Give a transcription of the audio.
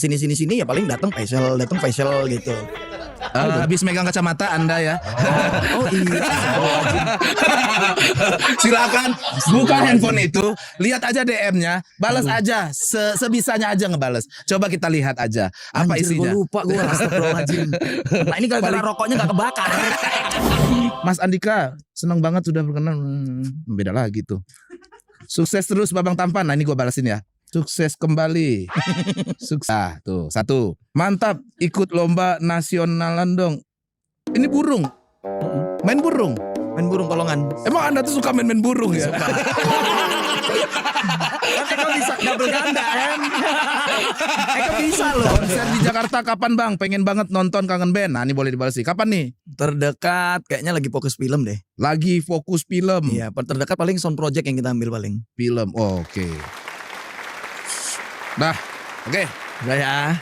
kesini ya paling datang facial gitu. Habis megang kacamata Anda ya. Oh iya. Silakan buka handphone itu, lihat aja DM-nya, balas aja sebisanya aja ngebales. Coba kita lihat aja apa Anjir, isinya. Gue lupa gue. Astagfirullahaladzim. Nah ini gara-gara rokoknya gak kebakar. Mas Andika seneng banget sudah berkenan. Beda lagi tuh. Sukses terus Babang Tampan. Nah ini gue balasin ya. Sukses kembali. Sukses. Tuh 1. Mantap ikut lomba nasionalan dong. Ini burung. Main burung. Main burung kolongan. Emang Anda tuh suka main burung ya? Eko bisa double ganda em. Eko bisa loh. Konser di Jakarta kapan Bang? Pengen banget nonton Kangen Band. Nah ini boleh dibales sih. Kapan nih? Terdekat kayaknya lagi fokus film deh. Lagi fokus film. Iya, terdekat paling sound project yang kita ambil paling. Film. Oke. Dah. Oke. Udah ya.